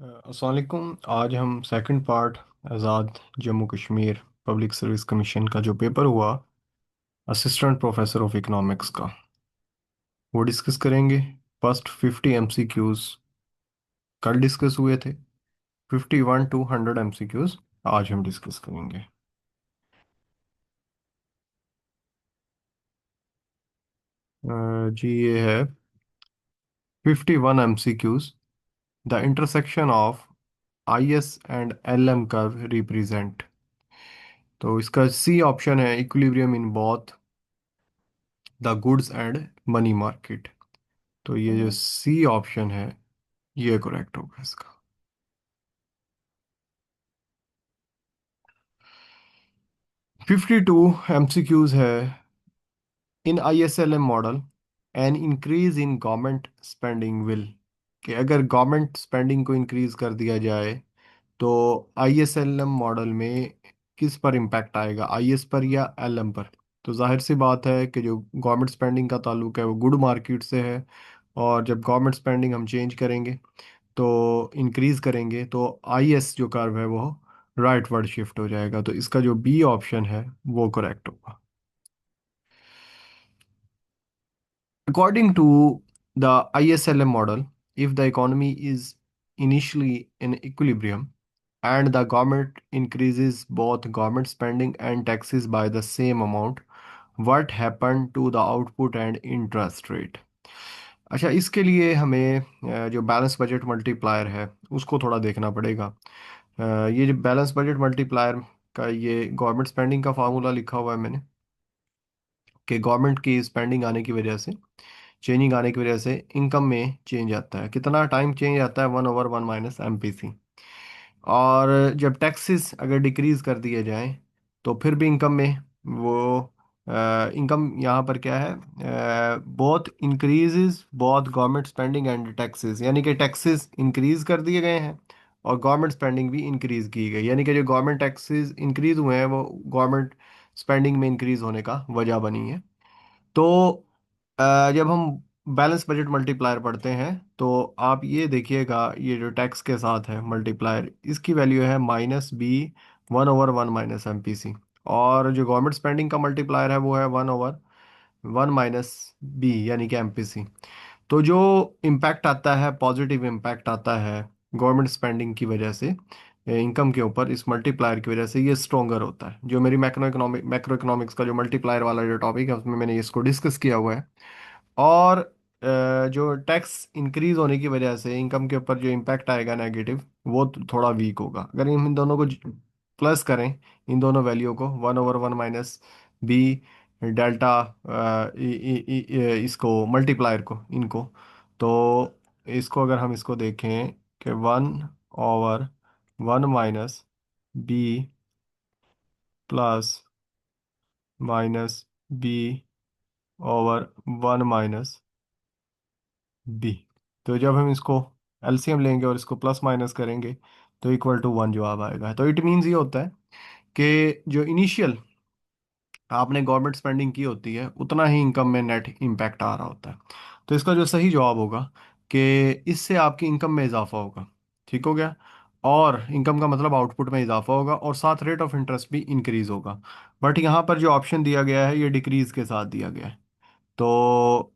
अस्सलाम वालेकुम। आज हम second part Azad Jammu Kashmir public service commission का जो पेपर हुआ असिस्टेंट प्रोफेसर ऑफ इकोनॉमिक्स का वो डिस्कस करेंगे। फर्स्ट 50 एमसीक्यूज़ कल डिस्कस हुए थे। 51 टू 100 एमसीक्यूज़ आज हम डिस्कस करेंगे। जी ये है 51 MCQs. The intersection of IS and LM curve represent. तो इसका सी ऑप्शन है equilibrium in both the goods and money market. तो ये जो सी ऑप्शन है ये करेक्ट होगा इसका। 52 एमसीक्यूज है। In ISLM model an increase in government spending will, कि अगर गवर्नमेंट स्पेंडिंग को इंक्रीज कर दिया जाए तो आईएसएलएम मॉडल में किस पर इम्पैक्ट आएगा, आईएस पर या एलएम पर। तो जाहिर सी बात है कि जो गवर्नमेंट स्पेंडिंग का ताल्लुक है वो गुड मार्केट से है। और जब गवर्नमेंट स्पेंडिंग हम चेंज करेंगे तो इंक्रीज करेंगे तो आईएस जो कर्व है वो राइट वर्ड शिफ्ट हो जाएगा। तो इसका जो बी ऑप्शन है वो करेक्ट होगा। According to the ISLM model, if the economy is initially in equilibrium and the government increases both government spending and taxes by the same amount, what happened to the output and interest rate? अच्छा, इसके लिए हमें जो balance budget multiplier है उसको थोड़ा देखना पड़ेगा। ये जो बैलेंस बजट मल्टीप्लायर का ये गवर्नमेंट स्पेंडिंग का फार्मूला लिखा हुआ है मैंने, कि गवर्नमेंट की स्पेंडिंग आने की वजह से, चेंजिंग आने की वजह से इनकम में चेंज आता है। कितना टाइम चेंज आता है, 1/1 माइनस एमपीसी। और जब टैक्सेस अगर डिक्रीज कर दिए जाएं तो फिर भी इनकम में वो इनकम यहाँ पर क्या है, both increases both government spending and taxes, यानी कि टैक्सेस इंक्रीज कर दिए गए हैं और गवर्नमेंट स्पेंडिंग भी इंक्रीज की गई, यानी कि जो गवर्नमेंट टैक्सेस इंक्रीज हुए हैं वो गवर्नमेंट स्पेंडिंग में इंक्रीज होने का वजह बनी है। तो जब हम बैलेंस बजट मल्टीप्लायर पढ़ते हैं तो आप ये देखिएगा, ये जो टैक्स के साथ है मल्टीप्लायर, इसकी वैल्यू है -B 1/1 माइनस एमपीसी। और जो गवर्नमेंट स्पेंडिंग का मल्टीप्लायर है वो है 1/1 माइनस बी यानी कि एमपीसी। तो जो इम्पैक्ट आता है, पॉजिटिव इम्पैक्ट आता है गवर्नमेंट स्पेंडिंग की वजह से इनकम के ऊपर, इस मल्टीप्लायर की वजह से ये स्ट्रोंगर होता है। जो मेरी मैक्रो इकोनॉमिक्स का जो मल्टीप्लायर वाला जो टॉपिक है उसमें मैंने इसको डिस्कस किया हुआ है। और जो टैक्स इंक्रीज होने की वजह से इनकम के ऊपर जो इम्पैक्ट आएगा नेगेटिव, वो थोड़ा वीक होगा। अगर इन दोनों को प्लस करें, इन दोनों वैल्यू को 1/1 माइनस बी डेल्टा, इसको मल्टीप्लायर को, इनको, तो इसको अगर हम इसको देखें कि 1/1 minus B plus -B/1 minus B, तो जब हम इसको एलसीएम लेंगे और इसको प्लस माइनस करेंगे तो इक्वल टू 1 जवाब आएगा। तो इट मीन्स ये होता है कि जो इनिशियल आपने गवर्नमेंट स्पेंडिंग की होती है उतना ही इनकम में नेट इम्पैक्ट आ रहा होता है। तो इसका जो सही जवाब होगा कि इससे आपकी इनकम में इजाफा होगा। ठीक हो गया। और इनकम का मतलब आउटपुट में इजाफा होगा और साथ रेट ऑफ इंटरेस्ट भी इंक्रीज होगा। बट यहाँ पर जो ऑप्शन दिया गया है ये डिक्रीज के साथ दिया गया है। तो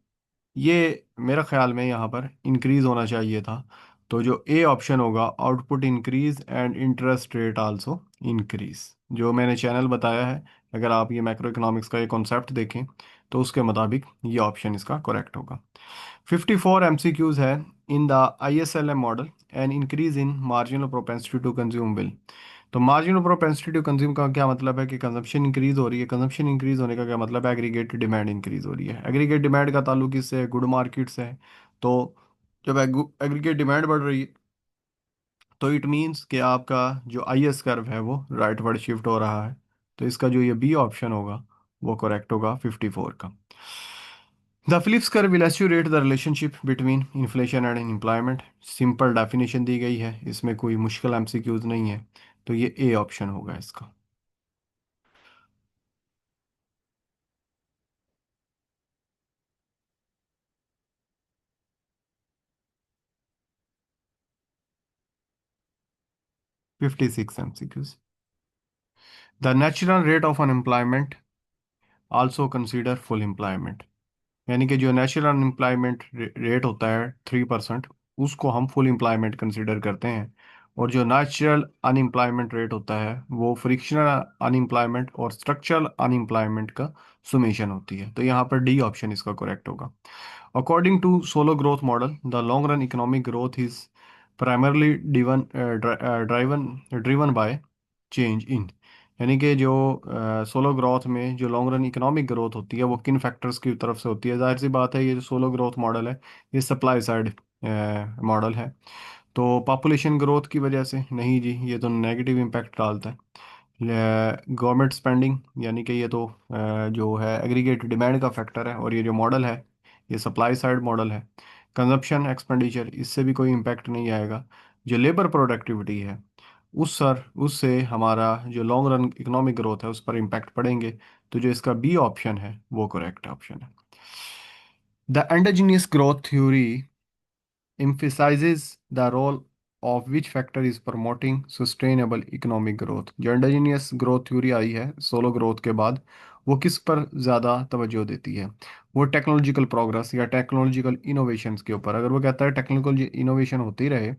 ये मेरा ख्याल में यहाँ पर इंक्रीज होना चाहिए था। तो जो ए ऑप्शन होगा, output increase and interest rate also increase, जो मैंने चैनल बताया है, अगर आप ये मैक्रो इकोनॉमिक्स का ये कॉन्सेप्ट देखें तो उसके मुताबिक ये ऑप्शन इसका करेक्ट होगा। 54 एमसीक्यूज है। In the ISLM model an increase in marginal propensity to consume will. तो मार्जिनल प्रोपेंसिटी टू कंज्यूम का क्या मतलब है कि कंजम्पशन इंक्रीज हो रही है। कंजम्पशन इंक्रीज होने का क्या मतलब है, एग्रीगेट डिमांड इंक्रीज हो रही है। एग्रीगेट डिमांड का ताल्लुक इससे गुड मार्केट से है। तो जब एग्रीगेट डिमांड बढ़ रही है तो इट मीन्स कि आपका जो आईएस कर्व है वो राइट वर्ड शिफ्ट हो रहा है। तो इसका जो ये बी ऑप्शन होगा वो करेक्ट होगा 54 का। The Phillips curve will illustrate the relationship between inflation and employment. Simple definition दी गई है, इसमें कोई मुश्किल एमसीक्यूज नहीं है। तो ये ए ऑप्शन होगा इसका। 56 MCQs. The natural rate of unemployment also consider full employment. यानी कि जो नेचुरल अनएम्प्लॉयमेंट रेट होता है 3%, उसको हम फुल एम्प्लॉयमेंट कंसिडर करते हैं। और जो नेचुरल अनएम्प्लॉयमेंट रेट होता है वो फ्रिक्शनल अनएम्प्लॉयमेंट और स्ट्रक्चरल अनएम्प्लॉयमेंट का सुमेशन होती है। तो यहाँ पर डी ऑप्शन इसका करेक्ट होगा। According to Solow growth model, the long run economic growth is primarily driven driven by change in, यानी कि जो सोलो ग्रोथ में जो लॉन्ग रन इकोनॉमिक ग्रोथ होती है वो किन फैक्टर्स की तरफ से होती है। जाहिर सी बात है, ये जो सोलो ग्रोथ मॉडल है ये सप्लाई साइड मॉडल है। तो पॉपुलेशन ग्रोथ की वजह से नहीं जी, ये तो नेगेटिव इम्पैक्ट डालता है। गवर्नमेंट स्पेंडिंग, यानी कि ये तो जो है एग्रीगेट डिमांड का फैक्टर है, और ये जो मॉडल है ये सप्लाई साइड मॉडल है। कंजप्शन एक्सपेंडिचर, इससे भी कोई इम्पैक्ट नहीं आएगा। जो लेबर प्रोडक्टिविटी है उससे हमारा जो लॉन्ग रन इकोनॉमिक ग्रोथ है उस पर इम्पैक्ट पड़ेंगे। तो जो इसका बी ऑप्शन है वो करेक्ट ऑप्शन है। The endogenous growth theory emphasizes the role of which factor is promoting sustainable economic growth। जो एंडोजीनियस ग्रोथ थ्योरी आई है सोलो ग्रोथ के बाद, वो किस पर ज़्यादा तवज्जो देती है? वो टेक्नोलॉजिकल प्रोग्रेस या टेक्नोलॉजिकल इनोवेशंस के ऊपर। अगर वो कहता है टेक्निकल इनोवेशन होती रहे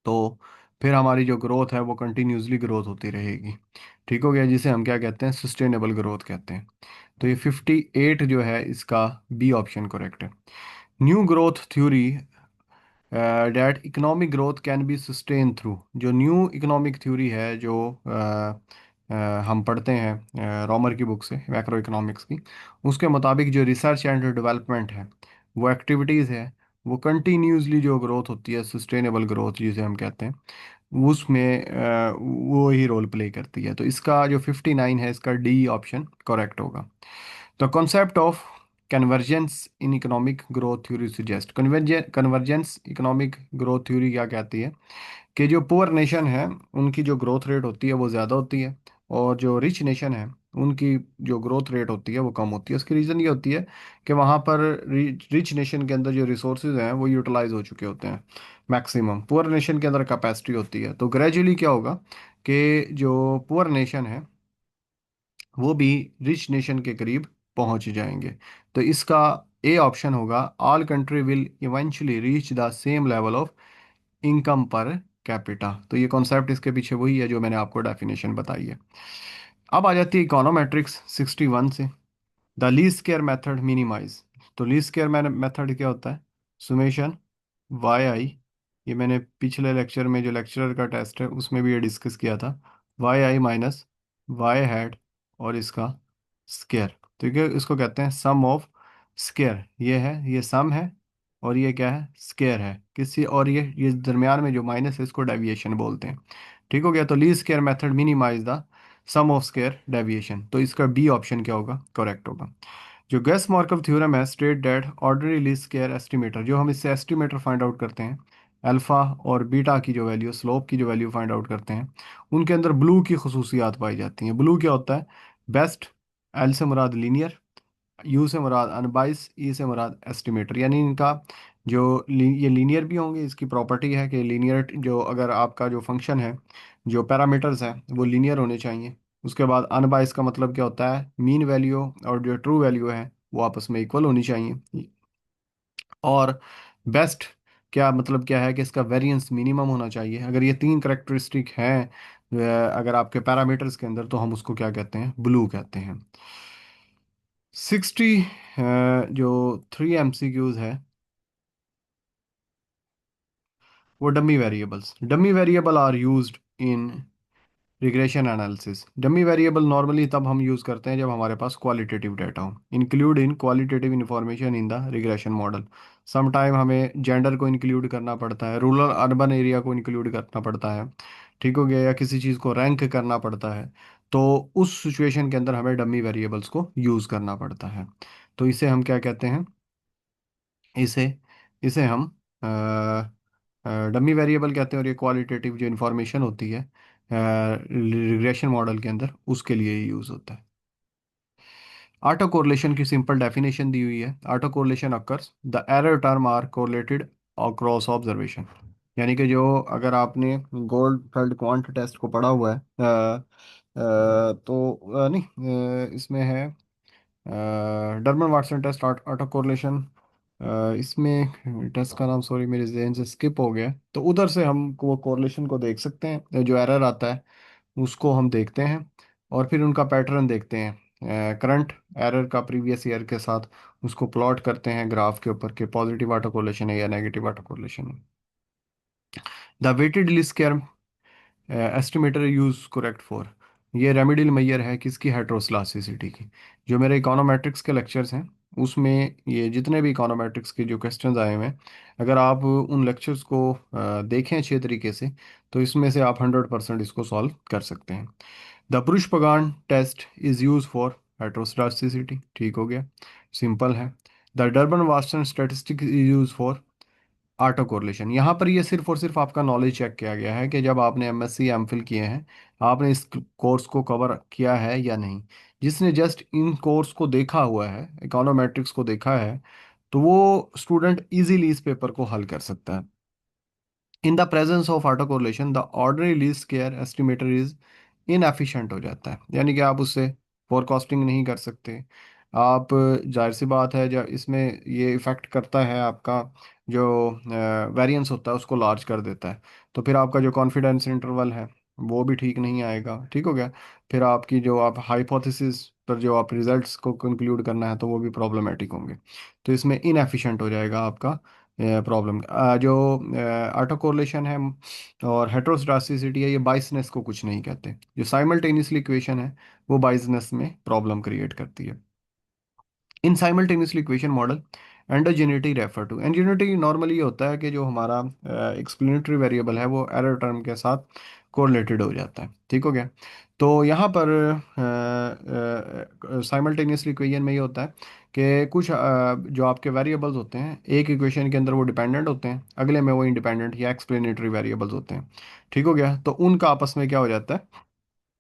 तो फिर हमारी जो ग्रोथ है वो कंटिन्यूसली ग्रोथ होती रहेगी। ठीक हो गया, जिसे हम क्या कहते हैं, सस्टेनेबल ग्रोथ कहते हैं। तो ये 58 जो है इसका बी ऑप्शन करेक्ट है। New growth theory that economic growth can be sustain through, जो न्यू इकोनॉमिक थ्योरी है जो हम पढ़ते हैं रॉमर की बुक से, मैक्रो इकोनॉमिक्स की, उसके मुताबिक जो रिसर्च एंड डेवलपमेंट है वो एक्टिविटीज़ है वो कंटिन्यूसली जो ग्रोथ होती है, सस्टेनेबल ग्रोथ जिसे हम कहते हैं, उसमें वो ही रोल प्ले करती है। तो इसका जो 59 है इसका डी ऑप्शन करेक्ट होगा। The concept of convergence in economic growth theory suggest, convergence economic growth theory क्या कहती है कि जो पुअर नेशन है उनकी जो ग्रोथ रेट होती है वो ज़्यादा होती है, और जो रिच नेशन है उनकी जो ग्रोथ रेट होती है वो कम होती है। उसकी रीज़न ये होती है कि वहाँ पर रिच नेशन के अंदर जो रिसोर्सेज हैं वो यूटिलाइज हो चुके होते हैं मैक्सिमम, पुअर नेशन के अंदर कैपेसिटी होती है। तो ग्रेजुअली क्या होगा कि जो पुअर नेशन है वो भी रिच नेशन के करीब पहुंच जाएंगे। तो इसका ए ऑप्शन होगा, all country will eventually reach the same level of income per capita. तो ये कॉन्सेप्ट इसके पीछे वही है जो मैंने आपको डेफिनेशन बताई है। अब आ जाती है इकोनोमेट्रिक्स 61 से, the least square method minimise. तो लीस्ट स्क्वायर मेथड क्या होता है? सुमेशन वाई आई, ये मैंने पिछले लेक्चर में जो लेक्चरर का टेस्ट है उसमें भी ये डिस्कस किया था, Y I minus Y hat और इसका स्क्वायर। तो ये इसको कहते हैं सम ऑफ स्क्वायर, ये है, ये सम है, और ये क्या है, स्क्वायर है किसी, और ये दरमियान में जो माइनस है इसको डेविएशन बोलते हैं। ठीक हो गया, तो least square method minimise the sum of square deviation. तो इसका बी ऑप्शन क्या होगा, करेक्ट होगा। जो गैस मार्कव थ्योरम है state that ordinary least square estimator, जो हम इससे एस्टिमेटर फाइंड आउट करते हैं, अल्फा और बीटा की जो वैल्यू, स्लोप की जो वैल्यू फाइंड आउट करते हैं, उनके अंदर ब्लू की खसूसियात पाई जाती हैं। ब्लू क्या होता है? बेस्ट, एल से मुराद लीनियर, यू से मुराद अनबाइस, ई से मुराद एस्टिमेटर। यानी इनका जो ये लीनियर भी होंगे, इसकी प्रॉपर्टी है कि लीनियर, जो अगर आपका जो फंक्शन है, जो पैरामीटर्स हैं वो लीनियर होने चाहिए। उसके बाद अनबाइस का मतलब क्या होता है, मीन वैल्यू और जो ट्रू वैल्यू है वो आपस में इक्वल होनी चाहिए। और बेस्ट क्या मतलब क्या है कि इसका वेरिएंस मिनिमम होना चाहिए। अगर ये तीन करेक्टरिस्टिक हैं अगर आपके पैरामीटर्स के अंदर, तो हम उसको क्या कहते हैं, ब्लू कहते हैं। 60 जो 3 MCQs है वो dummy variables. Dummy variable are used in regression analysis. Dummy variable normally तब हम यूज़ करते हैं जब हमारे पास क्वालिटेटिव डाटा हो। Include in qualitative information in the regression model. Some time हमें जेंडर को इंक्लूड करना पड़ता है, रूरल अर्बन एरिया को इंक्लूड करना पड़ता है, ठीक हो गया, या किसी चीज़ को रैंक करना पड़ता है। तो उस सिचुएशन के अंदर हमें डमी वेरिएबल्स को यूज़ करना पड़ता है। तो इसे हम क्या कहते हैं, इसे इसे हम डमी वेरिएबल कहते हैं, और ये क्वालिटेटिव जो इंफॉर्मेशन होती है रिग्रेशन मॉडल के अंदर उसके लिए ही यूज़ होता है। ऑटो कोरिलेशन की सिंपल डेफिनेशन दी हुई है, auto correlation occurs the error term are correlated across observation. यानी कि जो, अगर आपने गोल्डफेल्ड क्वांट टेस्ट को पढ़ा हुआ है, तो नहीं, इसमें है डरमन वाटसन टेस्ट, ऑटो कोरिलेशन, इसमें टेस्ट का नाम सॉरी मेरे जहन से स्किप हो गया, तो उधर से हम वो कोरिलेशन को देख सकते हैं, जो एरर आता है उसको हम देखते हैं, और फिर उनका पैटर्न देखते हैं करंट एरर का प्रीवियस ईयर के साथ, उसको प्लॉट करते हैं ग्राफ के ऊपर कि पॉजिटिव ऑटो कोरिलेशन है या नेगेटिव ऑटो कोरिलेशन है। The weighted least square estimator use correct for, ये रेमेडियल मेजर है किसकी, हेट्रोस्लासिसिटी की। जो मेरे इकोनोमेट्रिक्स के लेक्चर्स हैं उसमें ये जितने भी इकोनोमेट्रिक्स के जो क्वेश्चंस आए हुए हैं, अगर आप उन लेक्चर्स को देखें अच्छे तरीके से, तो इसमें से आप 100% इसको सॉल्व कर सकते हैं। द पुरुष पगान टेस्ट इज यूज फॉर हेट्रोस्लास्टिसिटी, ठीक हो गया, सिंपल है। The Durban Watson statistic is use for auto correlation, यहाँ पर ये सिर्फ और सिर्फ आपका नॉलेज चेक किया गया है कि जब आपने एमएससी एमफिल किए हैं, आपने इस कोर्स को कवर किया है या नहीं। जिसने जस्ट इन कोर्स को देखा हुआ है, इकोनोमेट्रिक्स को देखा है, तो वो स्टूडेंट इजीली इस पेपर को हल कर सकता है। In the presence of auto correlation the ordinary least square estimator is inefficient हो जाता है, यानी कि आप उससे फोरकास्टिंग नहीं कर सकते। आप, जाहिर सी बात है, जब इसमें ये इफेक्ट करता है आपका जो वेरिएंस होता है उसको लार्ज कर देता है, तो फिर आपका जो कॉन्फिडेंस इंटरवल है वो भी ठीक नहीं आएगा, ठीक हो गया। फिर आपकी जो आप हाइपोथेसिस पर जो आप रिजल्ट्स को कंक्लूड करना है तो वो भी प्रॉब्लमेटिक होंगे, तो इसमें इनएफिशिएंट हो जाएगा आपका प्रॉब्लम। जो ऑटो कोरिलेशन है और हेट्रोस्टासिसिटी है, ये बाइसनेस को कुछ नहीं कहते। जो साइमल्टेनियसली इक्वेशन है वो बाइसनेस में प्रॉब्लम क्रिएट करती है। In simultaneously equation model endogeneity refer to, endogeneity normally ये होता है कि जो हमारा एक्सप्लेनेटरी वेरिएबल है वो एरर टर्म के साथ कोरिलेटेड हो जाता है, ठीक हो गया। तो यहाँ पर साइमल्टेनियसली इक्वेशन में ये होता है कि कुछ जो आपके वेरिएबल्स होते हैं एक इक्वेशन के अंदर वो डिपेंडेंट होते हैं, अगले में वो इंडिपेंडेंट या एक्सप्लेनेटरी वेरिएबल्स होते हैं, ठीक हो गया। तो उनका आपस में क्या हो जाता है,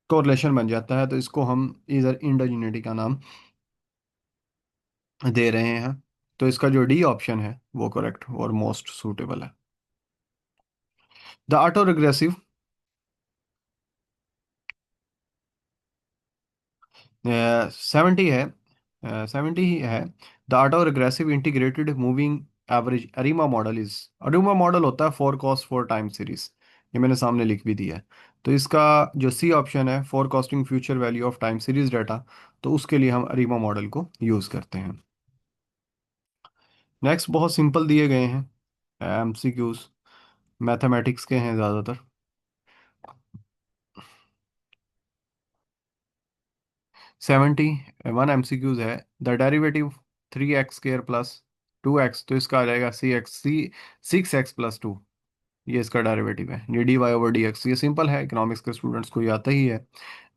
कोरिलेशन बन जाता है, तो इसको हम इधर इंडोजेनिटी का नाम दे रहे हैं। तो इसका जो डी ऑप्शन है वो करेक्ट और मोस्ट सूटेबल है। द ऑटो रिग्रेसिव 70 है, 70 ही है। The auto regressive integrated moving average ARIMA model is, ARIMA model होता है forecast for time series, ये मैंने सामने लिख भी दिया है। तो इसका जो सी ऑप्शन है, forecasting future value of time series data, तो उसके लिए हम अरीमा मॉडल को यूज करते हैं। नेक्स्ट बहुत सिंपल दिए गए हैं, एमसीक्यूज मैथमेटिक्स के हैं ज़्यादातर। 71 एमसीक्यूज है। The derivative 3x² plus 2x, तो इसका आ जाएगा सी 6x+2, ये इसका डेरिवेटिव है। ये dy/dx, ये सिंपल है, इकोनॉमिक्स के स्टूडेंट्स को ये आता ही है।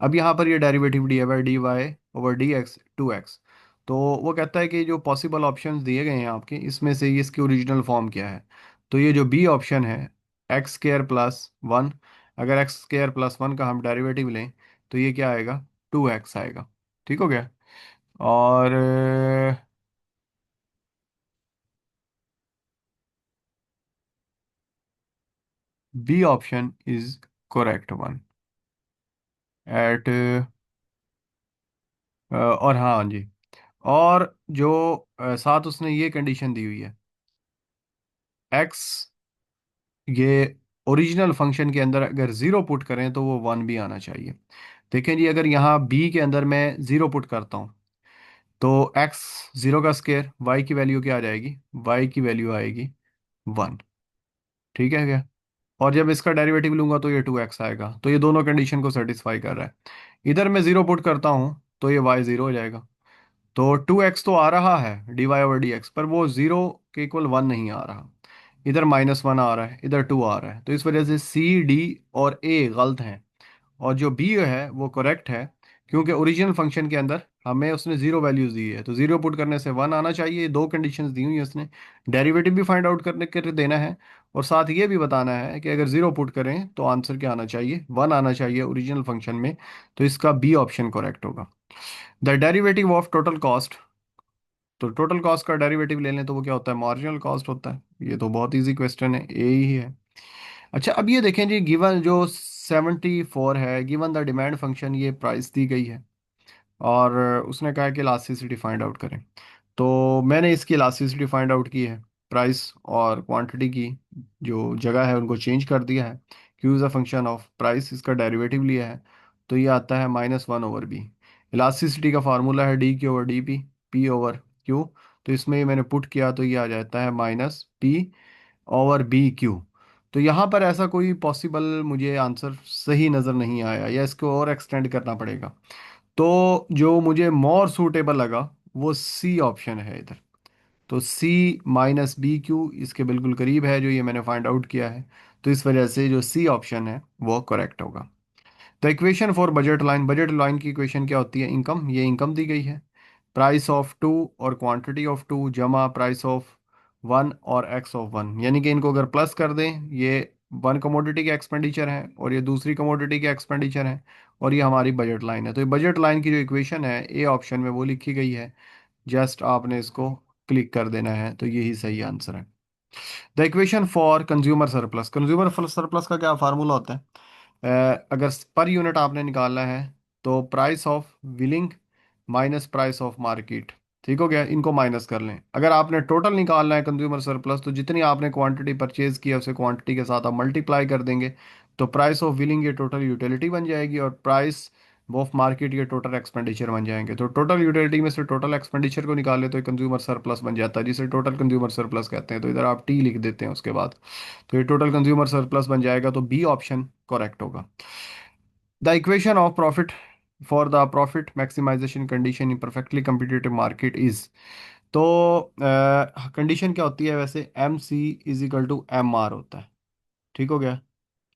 अब यहाँ पर ये डेरिवेटिव dy/dy/dx 2x, तो वो कहता है कि जो पॉसिबल ऑप्शंस दिए गए हैं आपके, इसमें से ये इसकी ओरिजिनल फॉर्म क्या है। तो ये जो बी ऑप्शन है, x² + 1, अगर x² + 1 का हम डेरिवेटिव लें तो ये क्या आएगा, 2x आएगा, ठीक हो गया। और B option is correct one eight, और हाँ जी, और जो साथ उसने ये कंडीशन दी हुई है, एक्स, ये ओरिजिनल फंक्शन के अंदर अगर ज़ीरो पुट करें तो वो वन भी आना चाहिए। देखें जी, अगर यहाँ बी के अंदर मैं ज़ीरो पुट करता हूँ तो एक्स ज़ीरो का स्क्वायर, वाई की वैल्यू क्या आ जाएगी, वाई की वैल्यू आएगी वन, ठीक है क्या। और जब इसका डेरिवेटिव लूंगा तो ये 2x आएगा, तो ये दोनों कंडीशन को सेटिस्फाई कर रहा है। इधर मैं ज़ीरो पुट करता हूँ तो ये y ज़ीरो हो जाएगा। तो 2x तो आ रहा है dy/dx, पर वो जीरो के इक्वल वन नहीं आ रहा, इधर -1 आ रहा है, इधर टू आ रहा है, तो इस वजह से सी डी और ए गलत हैं, और जो बी है वो करेक्ट है, क्योंकि ओरिजिनल फंक्शन के अंदर हमें उसने जीरो वैल्यूज दी है, तो जीरो पुट करने से वन आना चाहिए। दो कंडीशंस दी हुई है उसने, डेरिवेटिव भी फाइंड आउट करने के देना है, और साथ ये भी बताना है कि अगर जीरो पुट करें तो आंसर क्या आना चाहिए, वन आना चाहिए ओरिजिनल फंक्शन में, तो इसका बी ऑप्शन करेक्ट होगा। The derivative of total cost, तो टोटल कॉस्ट का डेरिवेटिव ले लें तो वो क्या होता है, मार्जिनल कॉस्ट होता है। ये तो बहुत इजी क्वेश्चन है, ए ही है। अच्छा, अब ये देखें जी, गिवन जो 74 है, गिवन द डिमांड फंक्शन, ये प्राइस दी गई है और उसने कहा है कि इलास्टिसिटी फाइंड आउट करें। तो मैंने इसकी इलास्टिसिटी फाइंड आउट की है, प्राइस और क्वांटिटी की जो जगह है उनको चेंज कर दिया है। Q is a function of price, इसका डेरिवेटिव लिया है, तो ये आता है -1/b। इलास्टिसिटी का फार्मूला है d/q/dp, p/q। तो इसमें ये मैंने पुट किया तो ये आ जाता है -p/bq। तो यहाँ पर ऐसा कोई पॉसिबल मुझे आंसर सही नज़र नहीं आया, या इसको और एक्सटेंड करना पड़ेगा। तो जो मुझे मोर सूटेबल लगा वो सी ऑप्शन है इधर। तो C-BQ इसके बिल्कुल करीब है, जो ये मैंने फाइंड आउट किया है। तो इस वजह से जो सी ऑप्शन है वो करेक्ट होगा। The equation for budget line, budget line की इक्वेशन क्या होती है? इनकम, ये इनकम दी गई है। प्राइस ऑफ टू और क्वांटिटी ऑफ टू जमा प्राइस ऑफ वन और एक्स ऑफ वन, यानी कि इनको अगर प्लस कर दें, ये वन कमोडिटी के एक्सपेंडिचर है और ये दूसरी कमोडिटी के एक्सपेंडिचर है, और ये हमारी बजट लाइन है। तो ये बजट लाइन की जो इक्वेशन है ए ऑप्शन में वो लिखी गई है। जस्ट आपने इसको क्लिक कर देना है, तो यही सही आंसर है। The equation for consumer surplus, consumer surplus का क्या फार्मूला होता है? अगर पर यूनिट आपने निकालना है तो price of willing minus price of market. ठीक हो गया, इनको माइनस कर लें। अगर आपने टोटल निकालना है कंज्यूमर सरप्लस, तो जितनी आपने क्वांटिटी परचेज की है उसे क्वांटिटी के साथ आप मल्टीप्लाई कर देंगे, तो प्राइस ऑफ विलिंग ये टोटल यूटिलिटी बन जाएगी, और प्राइस ऑफ मार्केट ये टोटल एक्सपेंडिचर बन जाएंगे। तो टोटल यूटिलिटी में से टोटल एक्सपेंडिचर को निकाले तो कंज्यूमर सरप्लस बन जाता है, जिसे टोटल कंज्यूमर सरप्लस कहते हैं। तो इधर आप टी लिख देते हैं उसके बाद, तो ये टोटल कंज्यूमर सरप्लस बन जाएगा। तो बी ऑप्शन करेक्ट होगा। The equation of profit for the profit maximisation condition in perfectly competitive market is. तो कंडीशन क्या होती है वैसे? MC = MR होता है। ठीक हो गया।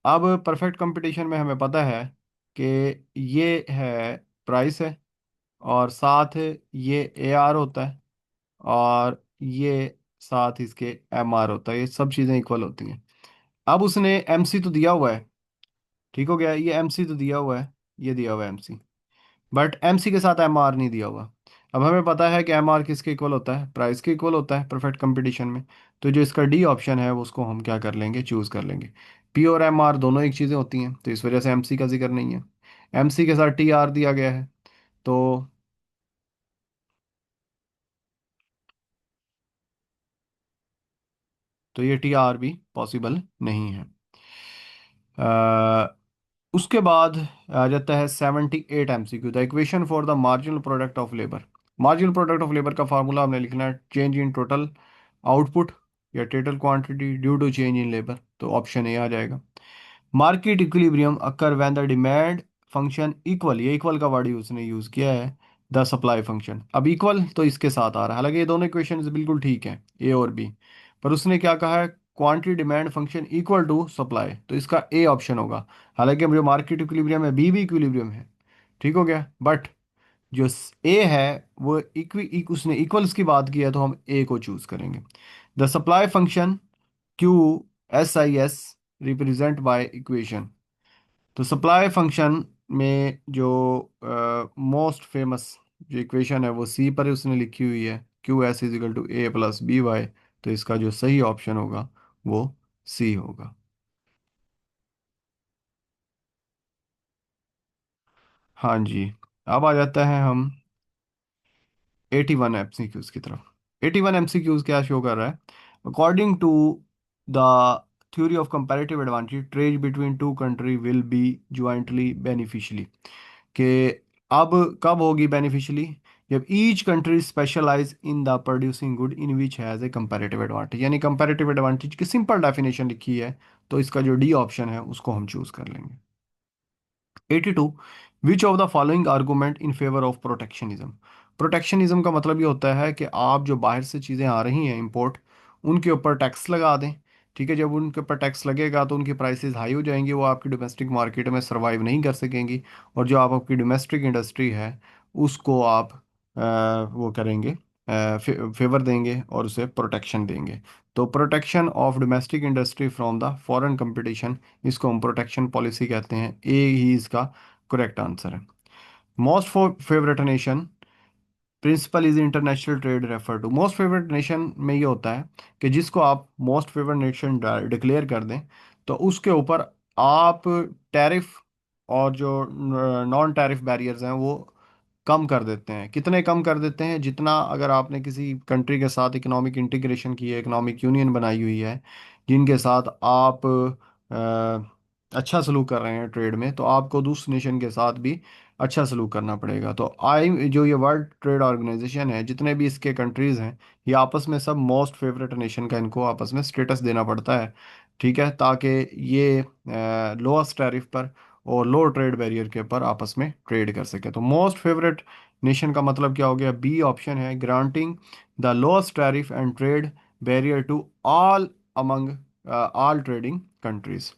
अब परफेक्ट कंपटीशन में हमें पता है कि ये है प्राइस है, और साथ ये AR होता है, और ये साथ इसके MR होता है। ये सब चीज़ें इक्वल होती हैं। अब उसने MC तो दिया हुआ है, ठीक हो गया, ये MC तो दिया हुआ है, ये दिया हुआ है MC, बट MC के साथ MR नहीं दिया हुआ। अब हमें पता है कि MR किसके इक्वल होता है? प्राइस के इक्वल होता है परफेक्ट कंपटीशन में। तो जो इसका डी ऑप्शन है वो उसको हम क्या कर लेंगे? चूज कर लेंगे। P और MR दोनों एक चीज़ें होती हैं, तो इस वजह से MC का जिक्र नहीं है। MC के साथ TR दिया गया है, तो ये TR भी पॉसिबल नहीं है। उसके बाद आ जाता है 78 MCQ, the equation for the marginal product of labour. Marginal product of labour का फार्मूला हमने लिखना है चेंज इन टोटल आउटपुट या total quantity due to change in labour. तो ऑप्शन ए आ जाएगा। Market equilibrium occur when the demand function equal, ये equal का वर्ड उसने यूज किया है, द सप्लाई फंक्शन। अब इक्वल तो इसके साथ आ रहा है, हालांकि ये दोनों इक्वेशन बिल्कुल ठीक हैं, ए और बी, पर उसने क्या कहा है? Quantity demand function equal to supply, तो इसका ए ऑप्शन होगा। हालांकि जो मार्केट इक्विलिब्रियम है, बी भी इक्विलिब्रियम है। ठीक हो गया, बट जो ए है वो उसने इक्वल्स की बात की है, तो हम ए को चूज करेंगे। The supply function QSIS represent by equation. तो सप्लाई फंक्शन में जो मोस्ट फेमस जो इक्वेशन है वो सी पर उसने लिखी हुई है, QS = A + BY। तो इसका जो सही ऑप्शन होगा वो सी होगा। हाँ जी। अब आ जाता है हम 81 MCQs की तरफ। 81 MCQs क्या शो कर रहा है? According to the theory of comparative advantage, trade between two country will be jointly beneficially. कि अब कब होगी बेनिफिशियली? जब each country specialise in the producing good in which has a comparative advantage, यानी कंपैरेटिव एडवांटेज की simple definition लिखी है, तो इसका जो डी ऑप्शन है उसको हम चूज कर लेंगे। 82, विच of the following argument in favour of protectionism. Protectionism का मतलब ये होता है कि आप जो बाहर से चीज़ें आ रही हैं इंपोर्ट, उनके ऊपर टैक्स लगा दें। ठीक है, जब उनके ऊपर टैक्स लगेगा तो उनकी प्राइसेस हाई हो जाएंगी, वो आपकी डोमेस्टिक मार्केट में सरवाइव नहीं कर सकेंगी, और जो आप आपकी डोमेस्टिक इंडस्ट्री है उसको आप वो करेंगे, फेवर देंगे और उसे प्रोटेक्शन देंगे। तो protection of domestic industry from the foreign competition, इसको हम प्रोटेक्शन पॉलिसी कहते हैं। ए ही इसका करेक्ट आंसर है। Most favourite nation principle is international trade refer to most favourite nation में ये होता है कि जिसको आप मोस्ट फेवरेट नेशन डिक्लेयर कर दें तो उसके ऊपर आप टैरिफ और जो नॉन टैरिफ बैरियर्स हैं वो कम कर देते हैं। कितने कम कर देते हैं? जितना अगर आपने किसी कंट्री के साथ इकोनॉमिक इंटीग्रेशन की है, इकोनॉमिक यूनियन बनाई हुई है, जिनके साथ आप अच्छा सलूक कर रहे हैं ट्रेड में, तो आपको दूसरे नेशन के साथ भी अच्छा सलूक करना पड़ेगा। तो आई जो ये वर्ल्ड ट्रेड ऑर्गेनाइजेशन है, जितने भी इसके कंट्रीज हैं, ये आपस में सब मोस्ट फेवरेट नेशन का इनको आपस में स्टेटस देना पड़ता है। ठीक है, ताकि ये लोअस्ट टैरिफ पर और लो ट्रेड बैरियर के ऊपर आपस में ट्रेड कर सके। तो मोस्ट फेवरेट नेशन का मतलब क्या हो गया? बी ऑप्शन है, granting the lowest tariff and trade barrier to all among all trading countries.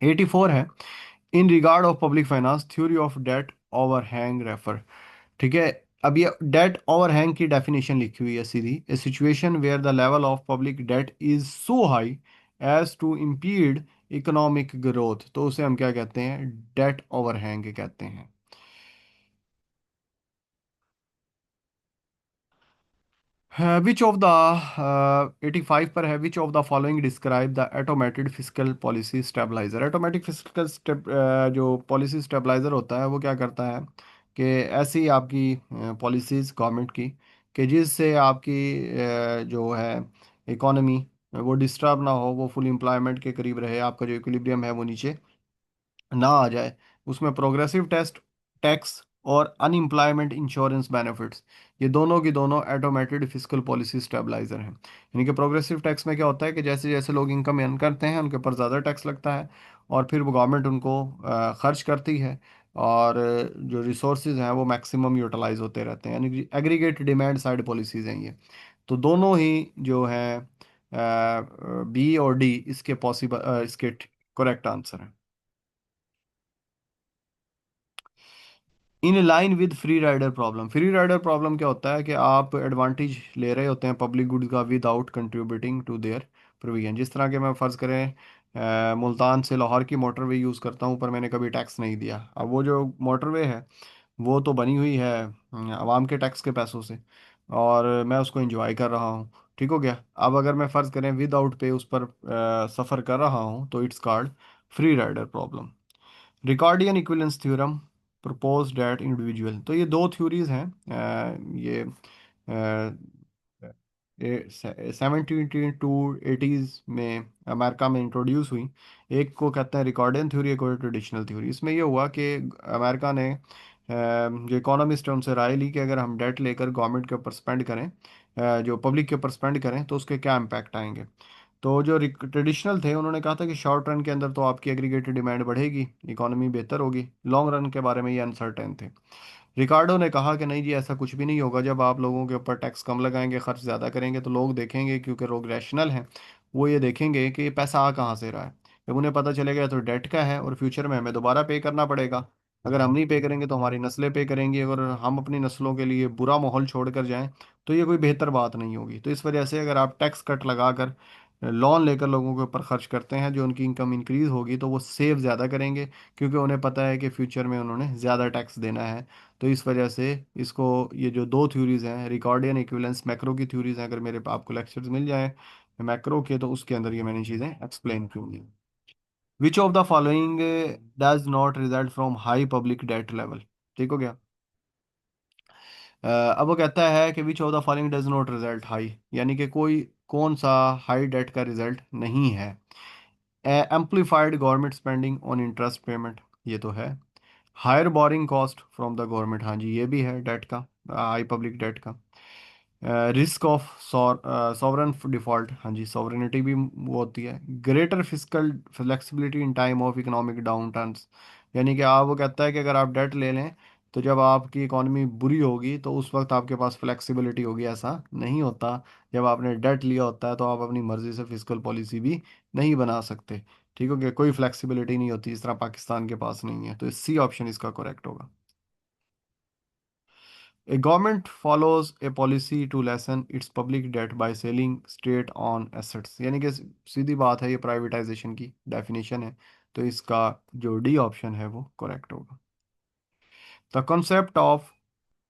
84 है, in regard of public finance theory of debt overhang refer. ठीक है, अब ये डेट ओवरहैंग की डेफिनेशन लिखी हुई है सीधी, a situation where the level of public debt is so high as to impede economic growth, तो उसे हम क्या कहते हैं? डेट ओवरहैंग कहते हैं। विच ऑफ द 85 पर है, which of the following describe the automated physical policy stabiliser. Automatic physical जो पॉलिसी स्टेबलाइजर होता है वो क्या करता है कि ऐसी आपकी पॉलिसीज गवर्नमेंट की कि जिससे आपकी जो है इकोनॉमी वो डिस्टर्ब ना हो, वो फुल एम्प्लॉयमेंट के करीब रहे, आपका जो इक्विलिब्रियम है वो नीचे ना आ जाए। उसमें प्रोग्रेसिव टेस्ट टैक्स और अनएम्प्लॉयमेंट इंश्योरेंस बेनिफिट्स, ये दोनों की दोनों ऑटोमेटेड फिजिकल पॉलिसी स्टेबलाइजर हैं। यानी कि प्रोग्रेसिव टैक्स में क्या होता है कि जैसे जैसे लोग इनकम अर्न करते हैं उनके ऊपर ज़्यादा टैक्स लगता है, और फिर वो गवर्नमेंट उनको खर्च करती है, और जो रिसोर्सेज हैं वो मैक्सिमम यूटिलाइज होते रहते हैं। यानी कि एग्रीगेट डिमांड साइड पॉलिसीज हैं ये। तो दोनों ही जो हैं बी और डी इसके पॉसिबल इसके करेक्ट आंसर हैं। In line with free rider problem. Free rider problem क्या होता है कि आप एडवांटेज ले रहे होते हैं पब्लिक गुड्स का without contributing to their provision. जिस तरह के मैं फ़र्ज़ करें मुल्तान से लाहौर की मोटरवे यूज़ करता हूँ पर मैंने कभी टैक्स नहीं दिया। अब वो जो मोटरवे है वो तो बनी हुई है आवाम के टैक्स के पैसों से, और मैं उसको एंजॉय कर रहा हूँ। ठीक हो गया। अब अगर मैं फ़र्ज़ करें विदाउट पे उस पर सफ़र कर रहा हूँ तो it's called free rider problem. Ricardian equivalence theorem propose that individual. तो ये दो थ्योरीज हैं, ये 17 टू 80s में अमेरिका में इंट्रोड्यूस हुई। एक को कहते हैं रिकॉर्डियन थ्योरी, एक और ट्रेडिशनल थ्योरी। इसमें ये हुआ कि अमेरिका ने जो इकोनॉमिस्ट है उनसे राय ली कि अगर हम डेट लेकर गवर्नमेंट के ऊपर स्पेंड करें, जो पब्लिक के ऊपर स्पेंड करें, तो उसके क्या इम्पैक्ट आएंगे। तो जो ट्रेडिशनल थे उन्होंने कहा था कि शॉर्ट रन के अंदर तो आपकी एग्रीगेटेड डिमांड बढ़ेगी, इकोनॉमी बेहतर होगी, लॉन्ग रन के बारे में ये अनसर्टेन थे। रिकार्डो ने कहा कि नहीं जी, ऐसा कुछ भी नहीं होगा। जब आप लोगों के ऊपर टैक्स कम लगाएंगे, खर्च ज़्यादा करेंगे, तो लोग देखेंगे, क्योंकि लोग रैशनल हैं, वो ये देखेंगे कि ये पैसा आ कहाँ से रहा है। जब उन्हें पता चलेगा तो डेट का है और फ्यूचर में हमें दोबारा पे करना पड़ेगा। अगर हम नहीं पे करेंगे तो हमारी नस्लें पे करेंगी। अगर हम अपनी नस्लों के लिए बुरा माहौल छोड़ कर जाएं तो ये कोई बेहतर बात नहीं होगी। तो इस वजह से अगर आप टैक्स कट लगाकर लोन लेकर लोगों के ऊपर खर्च करते हैं, जो उनकी इनकम इंक्रीज होगी तो वो सेव ज़्यादा करेंगे, क्योंकि उन्हें पता है कि फ्यूचर में उन्होंने ज़्यादा टैक्स देना है। तो इस वजह से इसको, ये जो दो थ्योरीज हैं, रिकॉर्डियन इक्विवेलेंस मैक्रो की थ्योरीज हैं, अगर मेरे पे आपको लेक्चर्स मिल जाए मैक्रो के तो उसके अंदर ये मैंने चीज़ें एक्सप्लेन की होंगी। विच of the following does not result from high public date level. ठीक हो गया। अब वो कहता है कि विच of the following does not result high, यानी कि कोई कौन सा हाई डेट का रिजल्ट नहीं है। Amplified government spending on interest payment, ये तो है। Higher borrowing cost from the government, हाँ जी ये भी है डेट का, हाई पब्लिक डेट का। रिस्क ऑफ सॉवरन डिफॉल्ट, हाँ जी सॉवरेनिटी भी वो होती है। Greater physical flexibility in time of economic downturns, यानी कि आप, वो कहता है कि अगर आप डेट ले लें तो जब आपकी इकोनॉमी बुरी होगी तो उस वक्त आपके पास फ्लेक्सिबिलिटी होगी। ऐसा नहीं होता। जब आपने डेट लिया होता है तो आप अपनी मर्जी से फिजिकल पॉलिसी भी नहीं बना सकते। ठीक हो गया। कोई फ्लेक्सिबिलिटी नहीं होती, इस तरह पाकिस्तान के पास नहीं है। तो सी ऑप्शन इसका करेक्ट होगा। A government follows a policy to lessen its public debt by selling state on assets, यानी कि सीधी बात है, ये प्राइवेटाइजेशन की डेफिनेशन है। तो इसका जो डी ऑप्शन है वो करेक्ट होगा। The concept of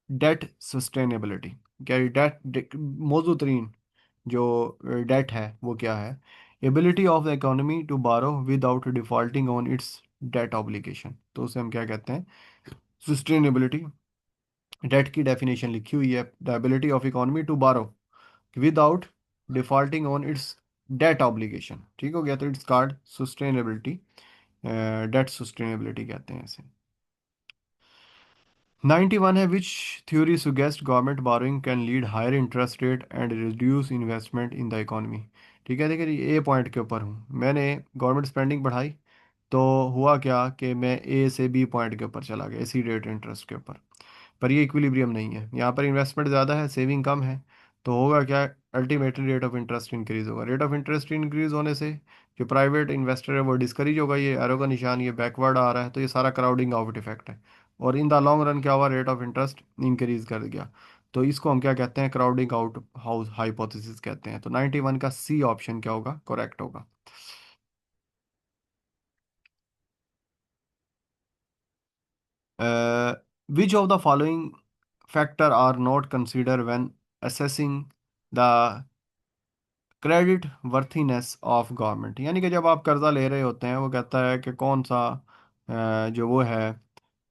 debt sustainability. क्या डेट मौजूद तरीन जो डेट है वो क्या है? Ability of the economy to borrow without defaulting on its debt obligation. तो उसे हम क्या कहते हैं? सस्टेनेबिलिटी। डेट की डेफिनेशन लिखी हुई है, the ability of economy to borrow without defaulting on its debt obligation. ठीक हो गया, तो it's called sustainability. Debt sustainability कहते हैं इसे। 91 है, which theory suggest government borrowing can lead higher interest rate and reduce investment in the economy. ठीक है, देखिए ए पॉइंट के ऊपर हूँ, मैंने गवर्नमेंट स्पेंडिंग बढ़ाई तो हुआ क्या कि मैं ए से बी पॉइंट के ऊपर चला गया, इसी रेट इंटरेस्ट के ऊपर। पर ये इक्विलिब्रियम नहीं है, यहाँ पर इन्वेस्टमेंट ज़्यादा है, सेविंग कम है। तो होगा क्या? Ultimately rate of interest increase होगा। रेट ऑफ इंटरेस्ट इंक्रीज होने से जो प्राइवेट इन्वेस्टर है वो डिस्करेज होगा। ये एरो का निशान ये बैकवर्ड आ रहा है, तो ये सारा क्राउडिंग आउट इफेक्ट है। और इन द लॉन्ग रन क्या हुआ? रेट ऑफ इंटरेस्ट इंक्रीज कर गया। तो इसको हम क्या कहते हैं? क्राउडिंग आउट हाउस हाइपोथेसिस कहते हैं। तो 91 का सी ऑप्शन क्या होगा? करेक्ट होगा। Which of the following factor are not consider when assessing the creditworthiness of government. यानी कि जब आप कर्जा ले रहे होते हैं, वो कहता है कि कौन सा जो वो है,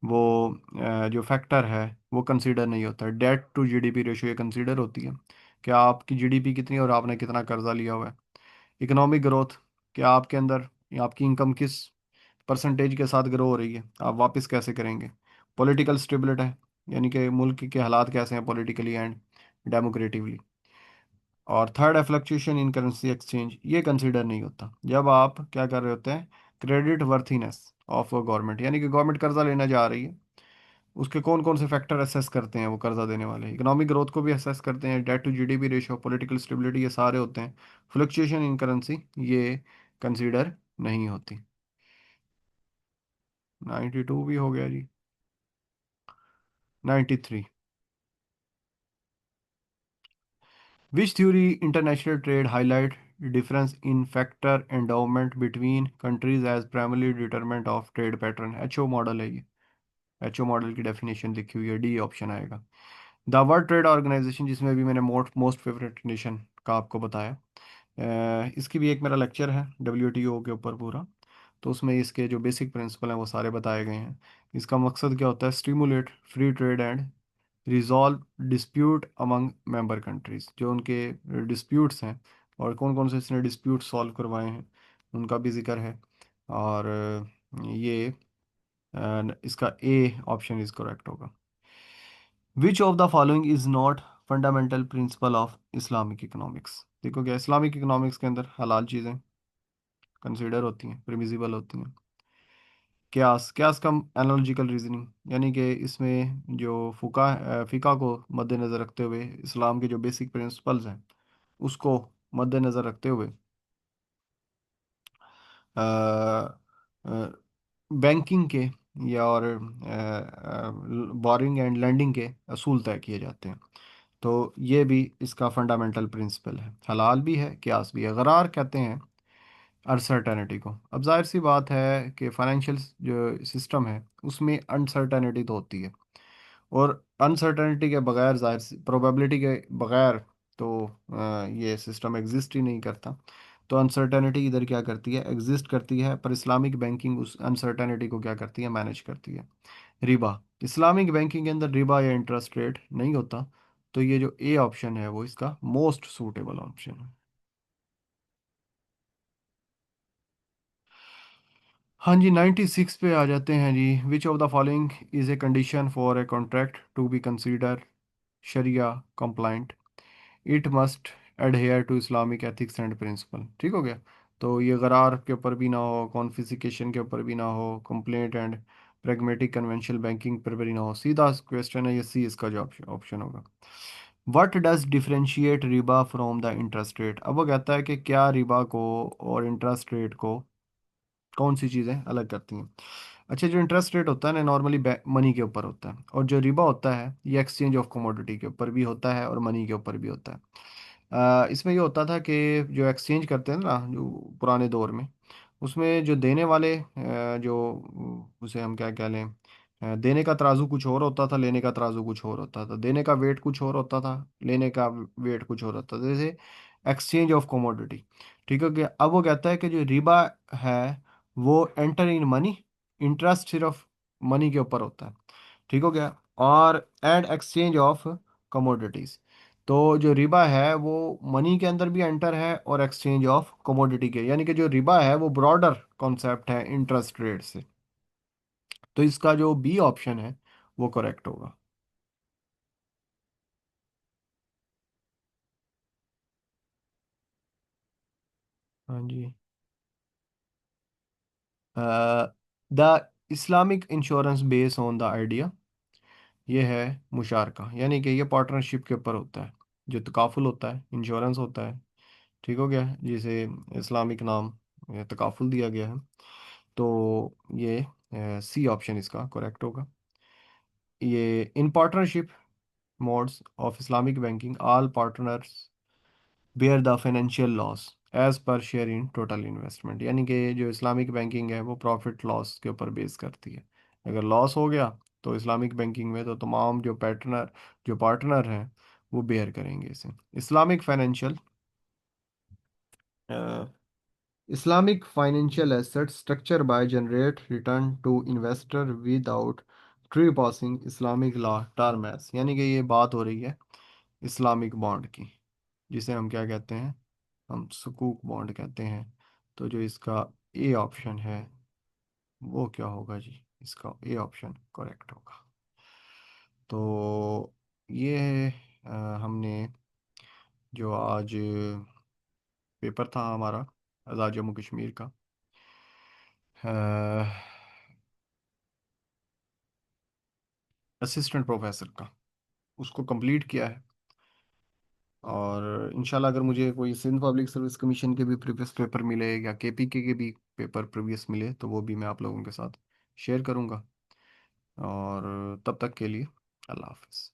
वो जो फैक्टर है वो कंसीडर नहीं होता। डेट टू जीडीपी रेशियो ये कंसीडर होती है कि आपकी जीडीपी कितनी है और आपने कितना कर्जा लिया हुआ है। इकोनॉमिक ग्रोथ, कि आपके अंदर या आपकी इनकम किस परसेंटेज के साथ ग्रो हो रही है, आप वापस कैसे करेंगे। पॉलिटिकल स्टेबिलिटी है, यानी कि मुल्क के हालात कैसे हैं पॉलिटिकली एंड डेमोक्रेटिवली। और थर्ड है फ्लक्चुएशन इन करेंसी एक्सचेंज, ये कंसीडर नहीं होता जब आप क्या कर रहे होते हैं? क्रेडिट वर्थीनेस ऑफ गवर्नमेंट, यानी कि गवर्नमेंट कर्जा लेना जा रही है, उसके कौन कौन से फैक्टर असेस करते हैं वो कर्जा देने वाले? इकोनॉमिक ग्रोथ को भी असेस करते हैं, debt to GDP ratio, political stability, ये सारे होते हैं। फ्लक्चुएशन इन करेंसी ये कंसीडर नहीं होती। 92 भी हो गया जी। 93, which theory international trade highlight difference in factor endowment between countries as primarily determinant of trade pattern? HO model है ये। एचओ मॉडल की डेफिनेशन लिखी हुई है, डी ऑप्शन आएगा। द वर्ल्ड ट्रेड ऑर्गेनाइजेशन, जिसमें भी मैंने मोस्ट फेवरेट नेशन का आपको बताया, इसकी भी एक मेरा लेक्चर है डब्ल्यूटीओ के ऊपर पूरा। तो उसमें इसके जो बेसिक प्रिंसिपल हैं वो सारे बताए गए हैं। इसका मकसद क्या होता है? Stimulate free trade and resolve dispute among member countries. जो उनके डिस्प्यूट्स हैं और कौन कौन से इसने डिस्प्यूट सॉल्व करवाए हैं उनका भी जिक्र है। और ये इसका ए ऑप्शन इज करेक्ट होगा। Which of the following is not fundamental principle of Islamic economics? देखो क्या इस्लामिक इकोनॉमिक्स के अंदर हलाल चीज़ें कंसिडर होती हैं, परमिसिबल होती हैं। क्यास, क्यास का एनालॉजिकल रीजनिंग, यानी कि इसमें जो फ़िका को मद्देनज़र रखते हुए इस्लाम के जो बेसिक प्रिंसिपल्स हैं उसको मद्देनज़र रखते हुए बैंकिंग के या और बोरिंग एंड लेंडिंग के असूल तय किए जाते हैं। तो ये भी इसका फंडामेंटल प्रिंसिपल है। हलाल भी है, क्यास भी है। गरार कहते हैं अनसर्टेनिटी को। अब जाहिर सी बात है कि फाइनेंशियल जो सिस्टम है उसमें अनसर्टेनिटी तो होती है, और अनसर्टेनिटी के बगैर, जाहिर प्रोबेबिलिटी के बगैर तो ये सिस्टम एग्जिस्ट ही नहीं करता। तो अनसर्टेनिटी इधर क्या करती है? एग्जिस्ट करती है, पर इस्लामिक बैंकिंग उस अनसर्टेनिटी को क्या करती है? मैनेज करती है। रिबा, इस्लामिक बैंकिंग के अंदर रिबा या इंटरेस्ट रेट नहीं होता। तो ये जो ए ऑप्शन है वो इसका मोस्ट सूटेबल ऑप्शन है। हाँ जी, 96 पे आ जाते हैं जी। Which of the following is a condition for a contract to be consider Sharia compliant? It must adhere to Islamic ethics and principle. ठीक हो गया। तो ये गरार के ऊपर भी ना हो, कॉन्फिसिकेशन के ऊपर भी ना हो, complaint and pragmatic conventional banking पर भी ना हो। सीधा क्वेश्चन है, ये सी इसका जो ऑप्शन होगा। What does differentiate Riba from the interest rate? अब वो कहता है कि क्या रिबा को और इंटरेस्ट रेट को, कौन सी चीज़ें अलग करती हैं? अच्छा, जो इंटरेस्ट रेट होता है ना, नॉर्मली मनी के ऊपर होता है, और जो रिबा होता है ये एक्सचेंज ऑफ कमोडिटी के ऊपर भी होता है और मनी के ऊपर भी होता है। इसमें ये होता था कि जो एक्सचेंज करते हैं ना, जो पुराने दौर में, उसमें जो देने वाले जो उसे हम क्या कह लें, देने का तराजू कुछ और होता था, लेने का तराजू कुछ और होता था, देने का वेट कुछ और होता था, लेने का वेट कुछ और होता था, जैसे एक्सचेंज ऑफ कमोडिटी। ठीक है क्या? अब वो कहता है कि जो रिबा है वो एंटर इन मनी, इंटरेस्ट सिर्फ मनी के ऊपर होता है। ठीक हो गया? और एंड एक्सचेंज ऑफ कमोडिटीज, तो जो रिबा है वो मनी के अंदर भी एंटर है और एक्सचेंज ऑफ कमोडिटी के, यानी कि जो रिबा है वो ब्रॉडर कॉन्सेप्ट है इंटरेस्ट रेट से। तो इसका जो बी ऑप्शन है वो करेक्ट होगा। हाँ जी। The Islamic insurance base on the idea, ये है मुशारका, यानी कि ये पार्टनरशिप के ऊपर होता है। जो तकाफुल होता है, इंश्योरेंस होता है, ठीक हो गया, जिसे इस्लामिक नाम तकाफुल दिया गया है। तो ये सी ऑप्शन इसका करेक्ट होगा। ये in partnership modes of Islamic banking all partners bear the financial loss as per share in total investment, यानी कि जो इस्लामिक बैंकिंग है वो प्रॉफिट लॉस के ऊपर बेस करती है। अगर लॉस हो गया तो इस्लामिक बैंकिंग में तो तमाम जो पार्टनर हैं वो बेयर करेंगे इसे। Islamic financial Islamic financial asset structure by generate return to investor without trespassing Islamic law term as, यानी कि ये बात हो रही है इस्लामिक बॉन्ड की, जिसे हम क्या कहते हैं, हम सुकूक बॉन्ड कहते हैं। तो जो इसका ए ऑप्शन है वो क्या होगा जी? इसका ए ऑप्शन करेक्ट होगा। तो ये अ, हमने जो आज पेपर था हमारा आज़ाद जम्मू कश्मीर का, असिस्टेंट प्रोफेसर का, उसको कंप्लीट किया है। और इंशाल्लाह अगर मुझे कोई सिंध पब्लिक सर्विस कमीशन के भी प्रीवियस पेपर मिले या केपीके के भी पेपर प्रीवियस मिले तो वो भी मैं आप लोगों के साथ शेयर करूंगा। और तब तक के लिए अल्लाह हाफिज़।